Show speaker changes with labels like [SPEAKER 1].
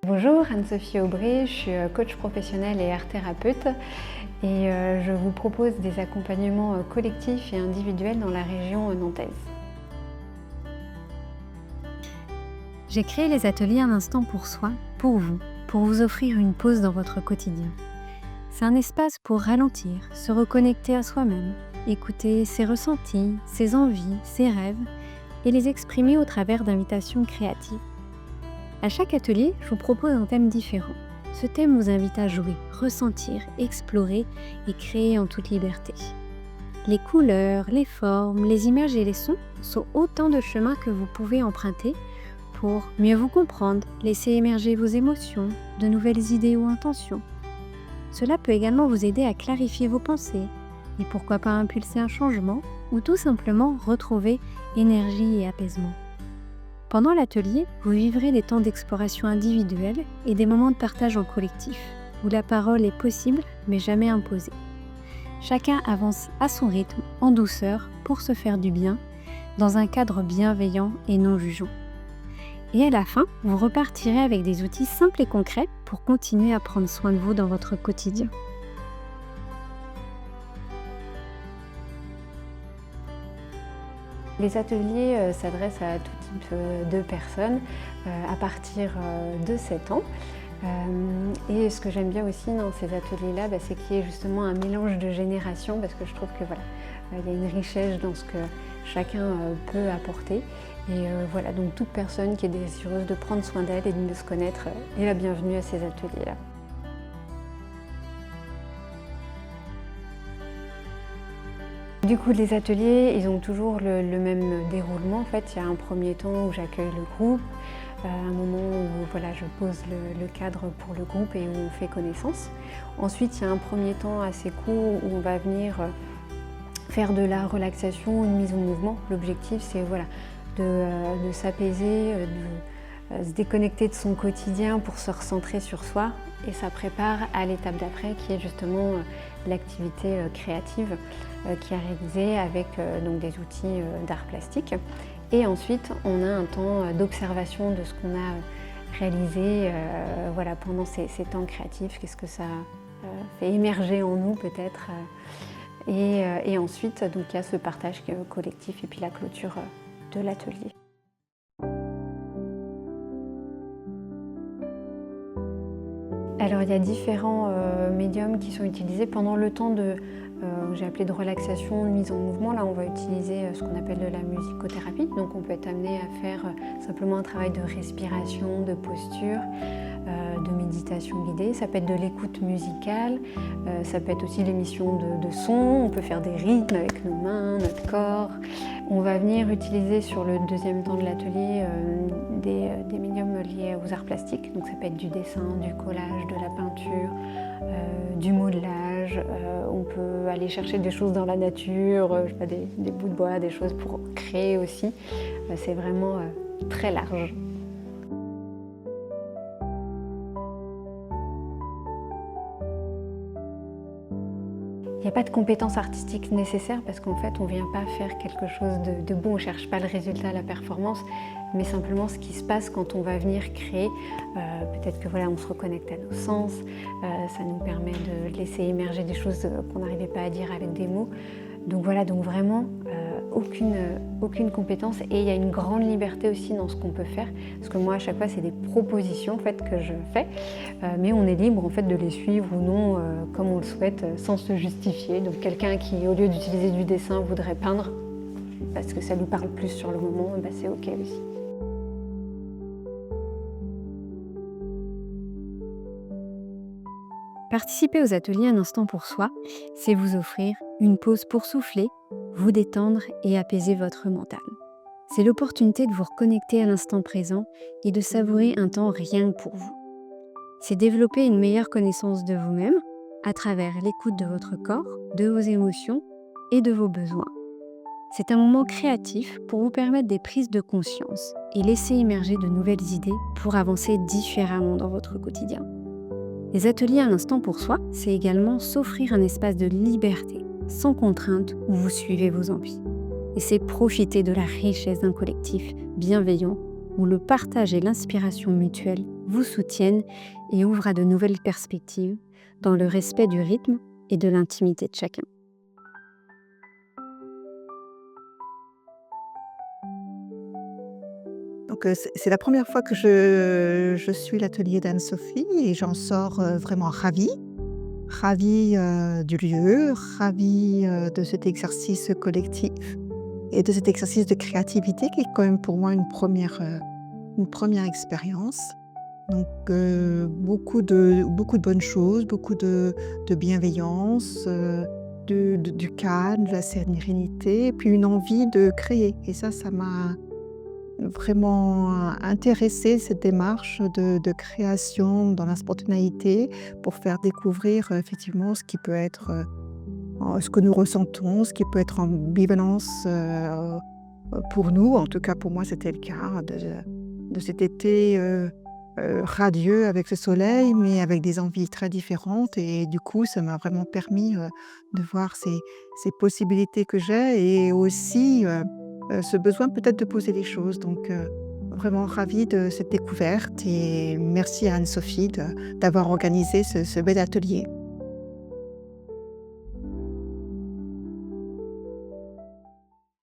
[SPEAKER 1] Bonjour, Anne-Sophie Aubry, je suis coach professionnel et art-thérapeute et je vous propose des accompagnements collectifs et individuels dans la région nantaise.
[SPEAKER 2] J'ai créé les ateliers Un instant pour soi, pour vous offrir une pause dans votre quotidien. C'est un espace pour ralentir, se reconnecter à soi-même, écouter ses ressentis, ses envies, ses rêves et les exprimer au travers d'invitations créatives. À chaque atelier, je vous propose un thème différent. Ce thème vous invite à jouer, ressentir, explorer et créer en toute liberté. Les couleurs, les formes, les images et les sons sont autant de chemins que vous pouvez emprunter pour mieux vous comprendre, laisser émerger vos émotions, de nouvelles idées ou intentions. Cela peut également vous aider à clarifier vos pensées et pourquoi pas impulser un changement ou tout simplement retrouver énergie et apaisement. Pendant l'atelier, vous vivrez des temps d'exploration individuelle et des moments de partage en collectif, où la parole est possible mais jamais imposée. Chacun avance à son rythme, en douceur, pour se faire du bien, dans un cadre bienveillant et non jugeant. Et à la fin, vous repartirez avec des outils simples et concrets pour continuer à prendre soin de vous dans votre quotidien.
[SPEAKER 1] Les ateliers s'adressent à tout type de personnes à partir de 7 ans. Et ce que j'aime bien aussi dans ces ateliers-là, c'est qu'il y ait justement un mélange de générations parce que je trouve que il y a une richesse dans ce que chacun peut apporter. Et voilà, donc toute personne qui est désireuse de prendre soin d'elle et de se connaître est la bienvenue à ces ateliers-là. Du coup, les ateliers, ils ont toujours le même déroulement. En fait, il y a un premier temps où j'accueille le groupe, un moment où je pose le cadre pour le groupe et où on fait connaissance. Ensuite, il y a un premier temps assez court où on va venir faire de la relaxation, une mise en mouvement. L'objectif, c'est de s'apaiser, de se déconnecter de son quotidien pour se recentrer sur soi. Et ça prépare à l'étape d'après qui est justement l'activité créative qui est réalisée avec des outils d'art plastique. Et ensuite, on a un temps d'observation de ce qu'on a réalisé pendant ces temps créatifs. Qu'est-ce que ça fait émerger en nous peut-être. Et ensuite, il y a ce partage collectif et puis la clôture de l'atelier. Alors il y a différents médiums qui sont utilisés pendant le temps j'ai appelé de relaxation, de mise en mouvement. Là on va utiliser ce qu'on appelle de la musicothérapie. Donc on peut être amené à faire simplement un travail de respiration, de posture, de méditation guidée. Ça peut être de l'écoute musicale, ça peut être aussi l'émission de sons. On peut faire des rythmes avec nos mains, notre corps. On va venir utiliser sur le deuxième temps de l'atelier des médiums liés aux arts plastiques. Donc ça peut être du dessin, du collage, de la peinture, du modelage. On peut aller chercher des choses dans la nature, des bouts de bois, des choses pour créer aussi. C'est vraiment très large. Il n'y a pas de compétences artistiques nécessaires parce qu'en fait, on ne vient pas faire quelque chose de bon. On ne cherche pas le résultat, la performance, mais simplement ce qui se passe quand on va venir créer. Peut-être que on se reconnecte à nos sens, ça nous permet de laisser émerger des choses qu'on n'arrivait pas à dire avec des mots. Donc vraiment aucune compétence, et il y a une grande liberté aussi dans ce qu'on peut faire, parce que moi à chaque fois c'est des propositions que je fais, mais on est libre de les suivre ou non comme on le souhaite, sans se justifier. Donc quelqu'un qui au lieu d'utiliser du dessin voudrait peindre parce que ça lui parle plus sur le moment, c'est ok aussi.
[SPEAKER 2] Participer aux ateliers Un instant pour soi, c'est vous offrir une pause pour souffler, vous détendre et apaiser votre mental. C'est l'opportunité de vous reconnecter à l'instant présent et de savourer un temps rien que pour vous. C'est développer une meilleure connaissance de vous-même à travers l'écoute de votre corps, de vos émotions et de vos besoins. C'est un moment créatif pour vous permettre des prises de conscience et laisser émerger de nouvelles idées pour avancer différemment dans votre quotidien. Les ateliers Un instant pour soi, c'est également s'offrir un espace de liberté, sans contrainte, où vous suivez vos envies. Et c'est profiter de la richesse d'un collectif bienveillant, où le partage et l'inspiration mutuelle vous soutienne et ouvre à de nouvelles perspectives dans le respect du rythme et de l'intimité de chacun.
[SPEAKER 3] Donc, c'est la première fois que je suis l'atelier d'Anne-Sophie et j'en sors, vraiment ravie. Ravie, du lieu, ravie, de cet exercice collectif et de cet exercice de créativité qui est quand même pour moi une première expérience. Donc, beaucoup de bonnes choses, beaucoup de bienveillance, du calme, de la sérénité et puis une envie de créer et ça m'a vraiment intéressée, cette démarche de création dans la spontanéité pour faire découvrir, effectivement ce qui peut être, ce que nous ressentons, ce qui peut être ambivalence, pour nous. En tout cas, pour moi, c'était le cas de cet été, radieux avec ce soleil, mais avec des envies très différentes et du coup, ça m'a vraiment permis, de voir ces possibilités que j'ai et aussi, ce besoin peut-être de poser les choses. Donc, vraiment ravie de cette découverte et merci à Anne-Sophie d'avoir organisé ce bel atelier.